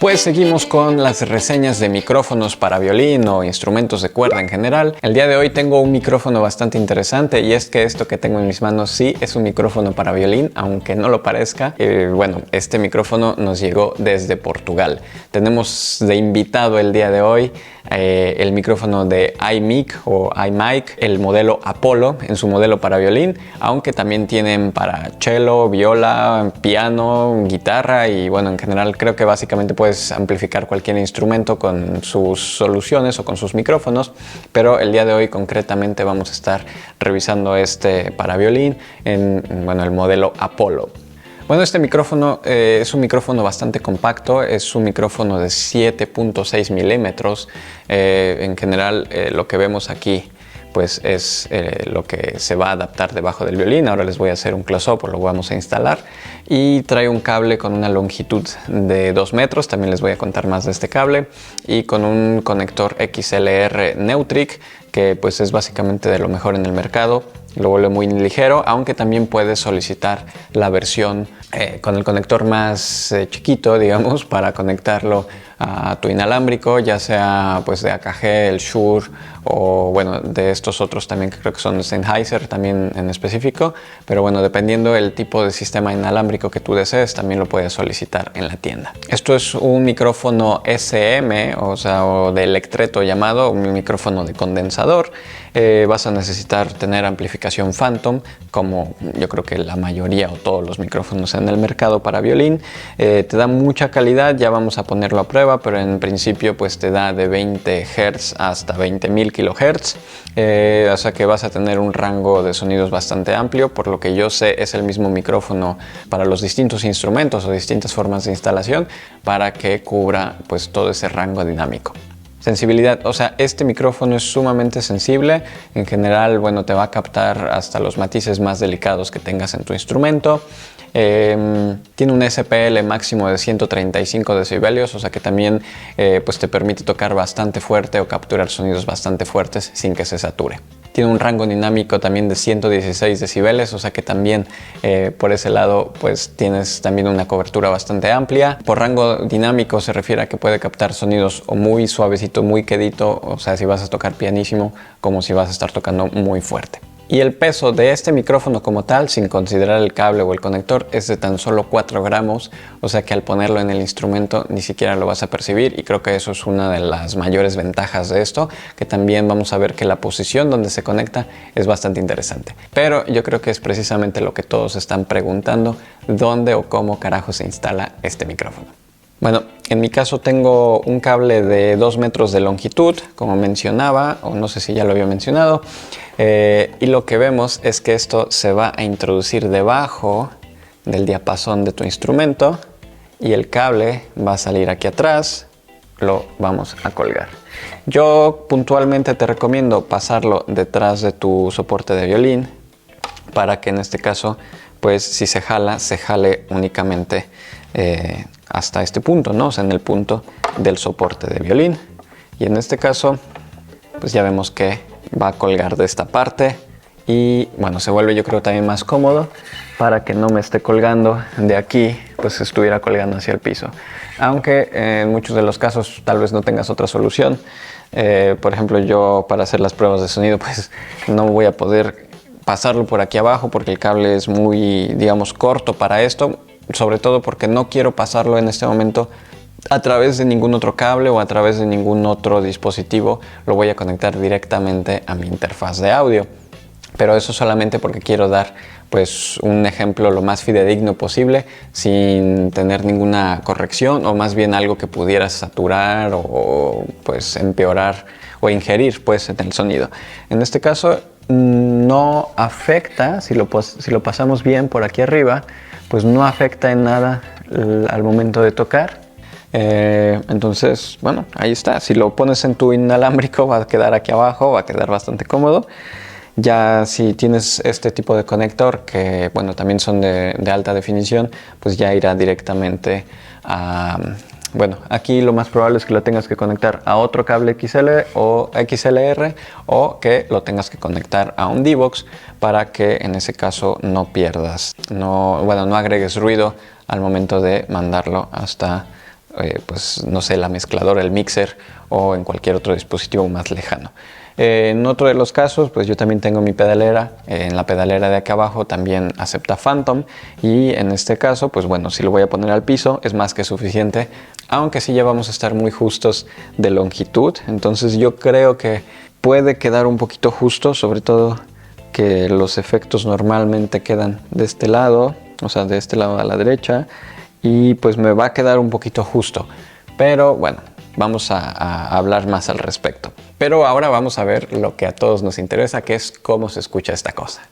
Pues seguimos con las reseñas de micrófonos para violín o instrumentos de cuerda en general. El día de hoy tengo un micrófono bastante interesante y es que esto que tengo en mis manos sí es un micrófono para violín, aunque no lo parezca. Bueno, este micrófono nos llegó desde Portugal. Tenemos de invitado el día de hoy el micrófono de iMic o iMic, el modelo Apollo en su modelo para violín, aunque también tienen para cello, viola, piano, guitarra y bueno, en general creo que básicamente puedes amplificar cualquier instrumento con sus soluciones o con sus micrófonos, pero el día de hoy concretamente vamos a estar revisando este para violín en el modelo Apollo. Bueno, este micrófono es un micrófono bastante compacto, es un micrófono de 7.6 milímetros. En general lo que vemos aquí pues es lo que se va a adaptar debajo del violín. Ahora les voy a hacer un close-up, lo vamos a instalar. Y trae un cable con una longitud de 2 metros, también les voy a contar más de este cable. Y con un conector XLR Neutrik, que pues es básicamente de lo mejor en el mercado. Lo vuelve muy ligero, aunque también puedes solicitar la versión con el conector más chiquito, digamos, para conectarlo a tu inalámbrico, ya sea pues de AKG, el Shure o bueno, de estos otros también que creo que son de Sennheiser también en específico, pero bueno, dependiendo del tipo de sistema inalámbrico que tú desees, también lo puedes solicitar en la tienda. Esto es un micrófono SM, o de electreto llamado, un micrófono de condensador. Vas a necesitar tener amplificación Phantom, como yo creo que la mayoría o todos los micrófonos en el mercado para violín. Te da mucha calidad, ya vamos a ponerlo a prueba, pero en principio pues te da de 20 Hz hasta 20.000 kHz, o sea que vas a tener un rango de sonidos bastante amplio. Por lo que yo sé, es el mismo micrófono para los distintos instrumentos o distintas formas de instalación para que cubra pues todo ese rango dinámico. Sensibilidad, o sea, este micrófono es sumamente sensible. En general, bueno, te va a captar hasta los matices más delicados que tengas en tu instrumento. Tiene un SPL máximo de 135 decibelios, o sea que también pues te permite tocar bastante fuerte o capturar sonidos bastante fuertes sin que se sature. Tiene un rango dinámico también de 116 decibeles, o sea que también por ese lado pues tienes también una cobertura bastante amplia. Por rango dinámico se refiere a que puede captar sonidos o muy suavecito, muy quedito, o sea si vas a tocar pianísimo, como si vas a estar tocando muy fuerte. Y el peso de este micrófono como tal, sin considerar el cable o el conector, es de tan solo 4 gramos, o sea que al ponerlo en el instrumento ni siquiera lo vas a percibir, y creo que eso es una de las mayores ventajas de esto, que también vamos a ver que la posición donde se conecta es bastante interesante. Pero yo creo que es precisamente lo que todos están preguntando, ¿dónde o cómo carajo se instala este micrófono? Bueno, en mi caso tengo un cable de 2 metros de longitud, como mencionaba, o no sé si ya lo había mencionado, y lo que vemos es que esto se va a introducir debajo del diapasón de tu instrumento y el cable va a salir aquí atrás, lo vamos a colgar. Yo puntualmente te recomiendo pasarlo detrás de tu soporte de violín para que en este caso, pues si se jale únicamente hasta este punto, ¿no? O sea, en el punto del soporte de violín. Y en este caso, pues ya vemos que va a colgar de esta parte y bueno, se vuelve yo creo también más cómodo para que no me esté colgando de aquí, pues estuviera colgando hacia el piso. Aunque en muchos de los casos tal vez no tengas otra solución. Por ejemplo, yo para hacer las pruebas de sonido pues no voy a poder pasarlo por aquí abajo porque el cable es muy, digamos, corto para esto. Sobre todo porque no quiero pasarlo en este momento a través de ningún otro cable o a través de ningún otro dispositivo. Lo voy a conectar directamente a mi interfaz de audio. Pero eso solamente porque quiero dar pues un ejemplo lo más fidedigno posible sin tener ninguna corrección, o más bien algo que pudiera saturar o pues empeorar o ingerir pues en el sonido. En este caso no afecta, si lo pasamos bien por aquí arriba, pues no afecta en nada al momento de tocar. Entonces, bueno, ahí está. Si lo pones en tu inalámbrico va a quedar aquí abajo, va a quedar bastante cómodo. Ya si tienes este tipo de conector, que bueno, también son de alta definición, pues ya irá directamente a... Bueno, aquí lo más probable es que lo tengas que conectar a otro cable XLR o que lo tengas que conectar a un D-Box para que en ese caso no pierdas, no agregues ruido al momento de mandarlo hasta pues no sé, la mezcladora, el mixer o en cualquier otro dispositivo más lejano. En otro de los casos, pues yo también tengo mi pedalera. En la pedalera de acá abajo también acepta Phantom, y en este caso, pues bueno, si lo voy a poner al piso es más que suficiente, aunque sí ya vamos a estar muy justos de longitud. Entonces yo creo que puede quedar un poquito justo, sobre todo que los efectos normalmente quedan de este lado, o sea, de este lado a la derecha, y pues me va a quedar un poquito justo. Pero bueno, vamos a hablar más al respecto. Pero ahora vamos a ver lo que a todos nos interesa, que es cómo se escucha esta cosa.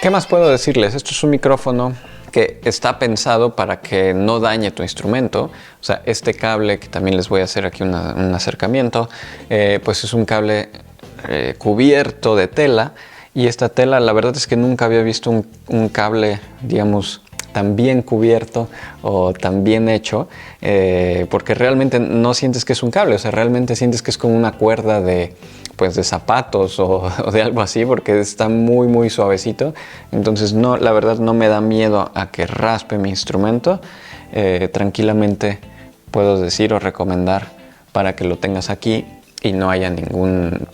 ¿Qué más puedo decirles? Esto es un micrófono que está pensado para que no dañe tu instrumento. O sea, este cable, que también les voy a hacer aquí un acercamiento, pues es un cable cubierto de tela, y esta tela, la verdad es que nunca había visto un cable, digamos, tan bien cubierto o tan bien hecho, porque realmente no sientes que es un cable, o sea, realmente sientes que es como una cuerda de zapatos o de algo así, porque está muy suavecito. Entonces no, la verdad no me da miedo a que raspe mi instrumento. Tranquilamente puedo decir o recomendar para que lo tengas aquí y no haya ningún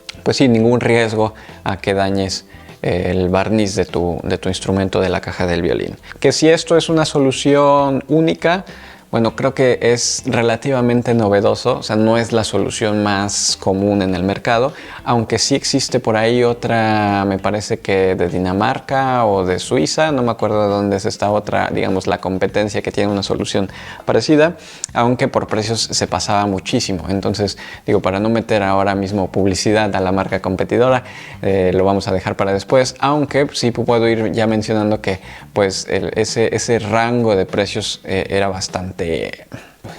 riesgo a que dañes el barniz de tu instrumento, de la caja del violín. Que si esto es una solución única, bueno, creo que es relativamente novedoso, o sea, no es la solución más común en el mercado, aunque sí existe por ahí otra, me parece que de Dinamarca o de Suiza, no me acuerdo de dónde es esta otra, digamos, la competencia que tiene una solución parecida, aunque por precios se pasaba muchísimo. Entonces, digo, para no meter ahora mismo publicidad a la marca competidora, lo vamos a dejar para después, aunque sí puedo ir ya mencionando que pues ese rango de precios era bastante,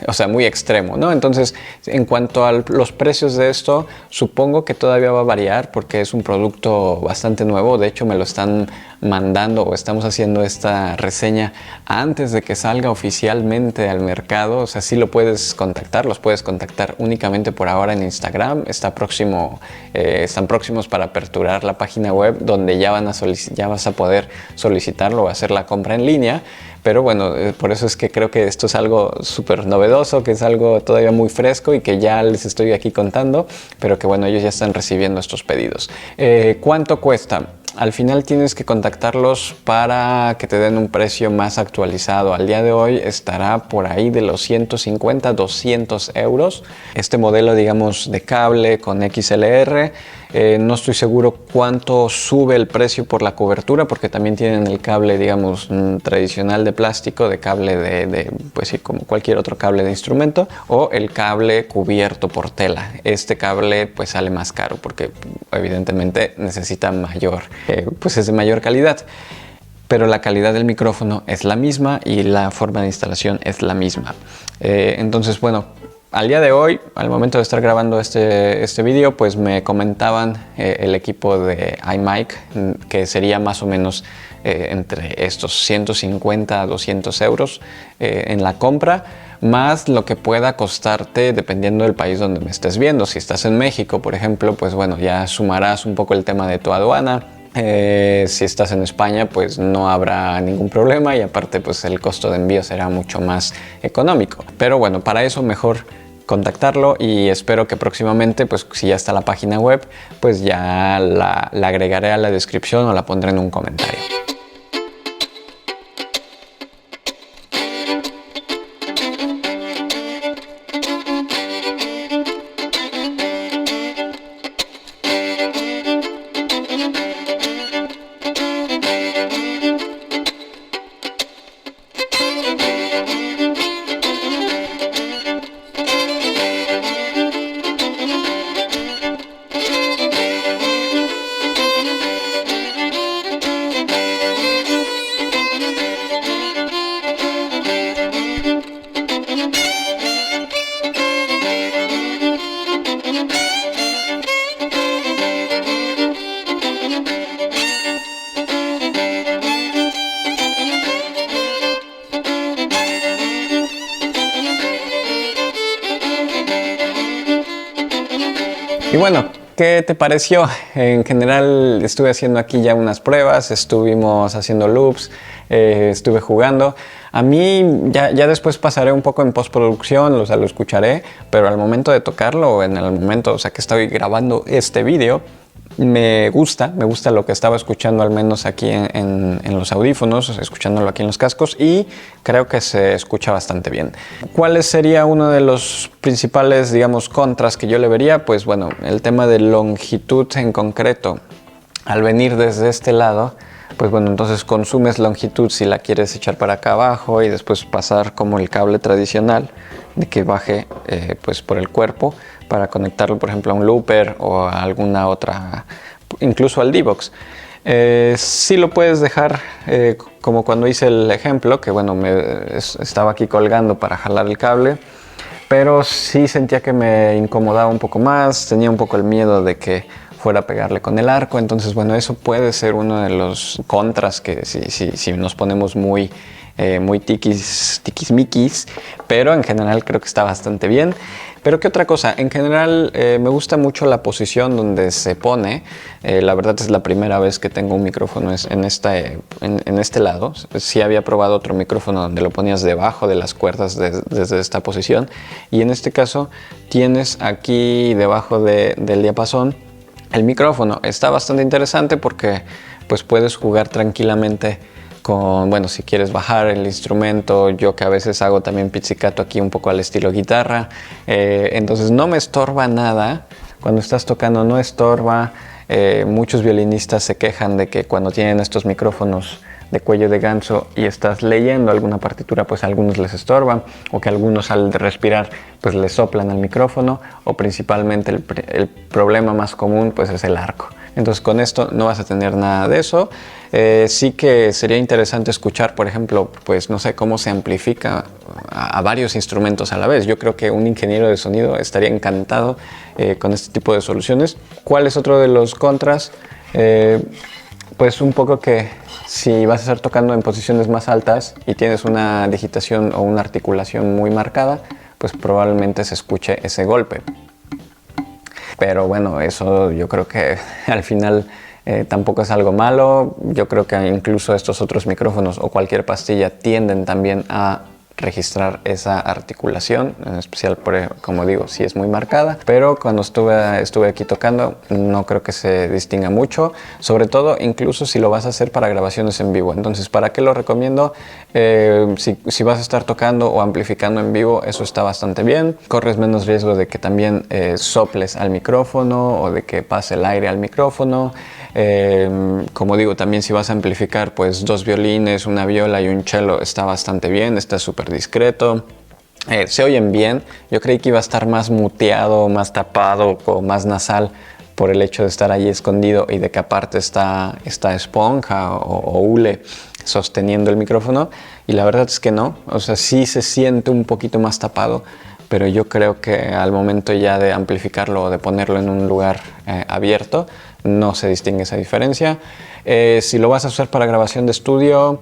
o sea, muy extremo, ¿no? Entonces, en cuanto a los precios de esto, supongo que todavía va a variar porque es un producto bastante nuevo. De hecho, me lo están mandando o estamos haciendo esta reseña antes de que salga oficialmente al mercado. O sea, sí lo puedes contactar, los puedes contactar únicamente por ahora en Instagram. Están próximos para aperturar la página web, donde ya vas a poder solicitarlo o hacer la compra en línea. Pero bueno, por eso es que creo que esto es algo súper novedoso, que es algo todavía muy fresco y que ya les estoy aquí contando, pero que bueno, ellos ya están recibiendo estos pedidos. ¿Cuánto cuesta? al final tienes que contactarlos para que te den un precio más actualizado. Al día de hoy estará por ahí de los 150, 200 euros. Este modelo, digamos, de cable con XLR. No estoy seguro cuánto sube el precio por la cobertura, porque también tienen el cable, digamos, tradicional de plástico, de cable pues sí, como cualquier otro cable de instrumento, o el cable cubierto por tela. Este cable pues sale más caro porque evidentemente necesita pues es de mayor calidad. Pero la calidad del micrófono es la misma y la forma de instalación es la misma. Entonces, bueno, al día de hoy, al momento de estar grabando este vídeo, pues me comentaban el equipo de iMic que sería más o menos entre estos 150 a 200 euros en la compra, más lo que pueda costarte dependiendo del país donde me estés viendo. Si estás en México, por ejemplo, pues bueno, ya sumarás un poco el tema de tu aduana. Si estás en España, pues no habrá ningún problema y aparte pues el costo de envío será mucho más económico. Pero bueno, para eso mejor contactarlo y espero que próximamente, pues si ya está la página web, pues ya la agregaré a la descripción o la pondré en un comentario. Y bueno, ¿qué te pareció? En general estuve haciendo aquí ya unas pruebas, estuvimos haciendo loops, estuve jugando. A mí ya después pasaré un poco en postproducción, o sea, lo escucharé, pero al momento de tocarlo, en el momento, o sea, que estoy grabando este vídeo, me gusta lo que estaba escuchando, al menos aquí en los audífonos, escuchándolo aquí en los cascos, y creo que se escucha bastante bien. ¿Cuál sería uno de los principales, digamos, contras que yo le vería? Pues bueno, el tema de longitud en concreto. Al venir desde este lado, pues bueno, entonces consumes longitud si la quieres echar para acá abajo y después pasar como el cable tradicional de que baje pues por el cuerpo para conectarlo, por ejemplo, a un looper o a alguna otra, incluso al D-Box. Sí lo puedes dejar como cuando hice el ejemplo, que bueno, estaba aquí colgando para jalar el cable, pero sí sentía que me incomodaba un poco más, tenía un poco el miedo de que fuera a pegarle con el arco. Entonces bueno, eso puede ser uno de los contras, que si nos ponemos muy tiquismiquis, pero en general creo que está bastante bien. Pero ¿qué otra cosa? En general me gusta mucho la posición donde se pone. La verdad es la primera vez que tengo un micrófono en este lado. Sí había probado otro micrófono donde lo ponías debajo de las cuerdas desde esta posición, y en este caso tienes aquí debajo del diapasón el micrófono. Está bastante interesante porque pues puedes jugar tranquilamente con, bueno, si quieres bajar el instrumento, yo que a veces hago también pizzicato aquí un poco al estilo guitarra, entonces no me estorba nada. Cuando estás tocando no estorba. Muchos violinistas se quejan de que cuando tienen estos micrófonos de cuello de ganso y estás leyendo alguna partitura, pues a algunos les estorba, o que algunos al respirar pues les soplan al micrófono, o principalmente el problema más común pues es el arco. Entonces con esto no vas a tener nada de eso. Sí que sería interesante escuchar, por ejemplo, pues no sé cómo se amplifica a varios instrumentos a la vez. Yo creo que un ingeniero de sonido estaría encantado con este tipo de soluciones. ¿Cuál es otro de los contras? Pues un poco que si vas a estar tocando en posiciones más altas y tienes una digitación o una articulación muy marcada, pues probablemente se escuche ese golpe. Pero bueno, eso yo creo que al final tampoco es algo malo. Yo creo que incluso estos otros micrófonos o cualquier pastilla tienden también a registrar esa articulación, en especial, como digo, si es muy marcada, pero cuando estuve aquí tocando no creo que se distinga mucho, sobre todo incluso si lo vas a hacer para grabaciones en vivo. Entonces, ¿para qué lo recomiendo? Si vas a estar tocando o amplificando en vivo, eso está bastante bien, corres menos riesgo de que también soples al micrófono o de que pase el aire al micrófono. Como digo, también si vas a amplificar pues 2 violines, una viola y un cello, está bastante bien, está súper discreto. Se oyen bien. Yo creí que iba a estar más muteado, más tapado o más nasal por el hecho de estar allí escondido y de que aparte está esponja o hule sosteniendo el micrófono, y la verdad es que no. O sea, sí se siente un poquito más tapado, pero yo creo que al momento ya de amplificarlo o de ponerlo en un lugar abierto, no se distingue esa diferencia. Si lo vas a usar para grabación de estudio,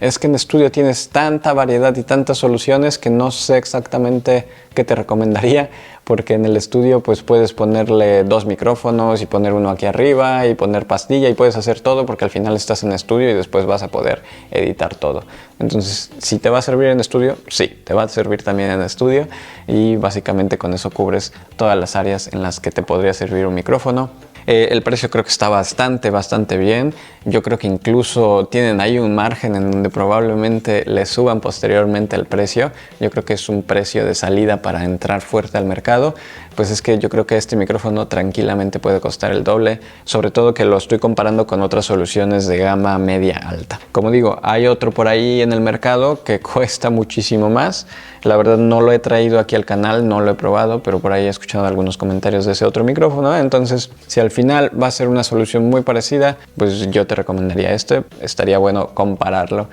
es que en estudio tienes tanta variedad y tantas soluciones que no sé exactamente qué te recomendaría, porque en el estudio pues puedes ponerle 2 micrófonos y poner uno aquí arriba y poner pastilla y puedes hacer todo, porque al final estás en estudio y después vas a poder editar todo. Entonces, si te va a servir en estudio, sí, te va a servir también en estudio, y básicamente con eso cubres todas las áreas en las que te podría servir un micrófono. El precio creo que está bastante bien. Yo creo que incluso tienen ahí un margen en donde probablemente le suban posteriormente el precio. Yo creo que es un precio de salida para entrar fuerte al mercado. Pues es que yo creo que este micrófono tranquilamente puede costar el doble, sobre todo que lo estoy comparando con otras soluciones de gama media alta. Como digo, hay otro por ahí en el mercado que cuesta muchísimo más. La verdad no lo he traído aquí al canal, no lo he probado, pero por ahí he escuchado algunos comentarios de ese otro micrófono. Entonces, si al final va a ser una solución muy parecida, pues yo te recomendaría este. Estaría bueno compararlo,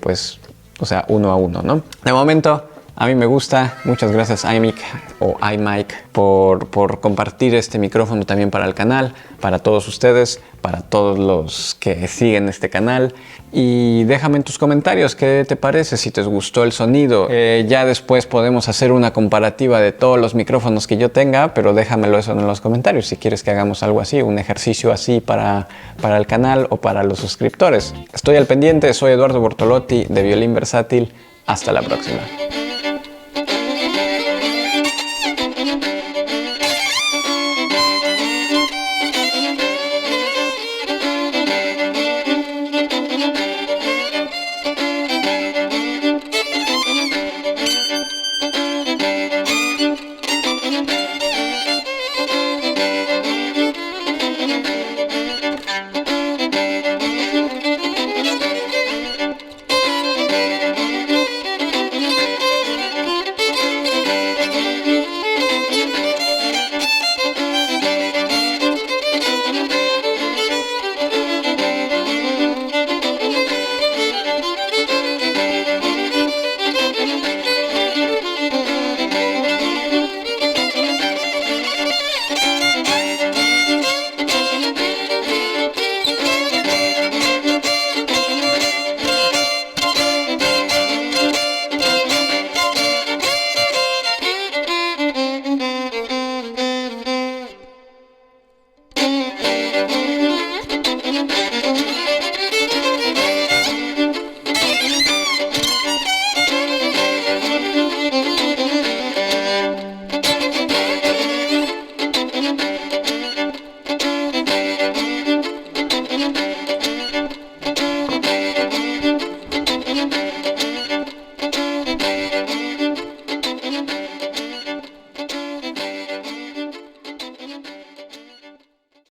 pues, o sea, uno a uno, ¿no? De momento, a mí me gusta. Muchas gracias iMic o iMic por compartir este micrófono también para el canal, para todos ustedes, para todos los que siguen este canal. Y déjame en tus comentarios qué te parece, si te gustó el sonido. Ya después podemos hacer una comparativa de todos los micrófonos que yo tenga, pero déjamelo eso en los comentarios si quieres que hagamos algo así, un ejercicio así para el canal o para los suscriptores. Estoy al pendiente, soy Eduardo Bortolotti de Violín Versátil. Hasta la próxima.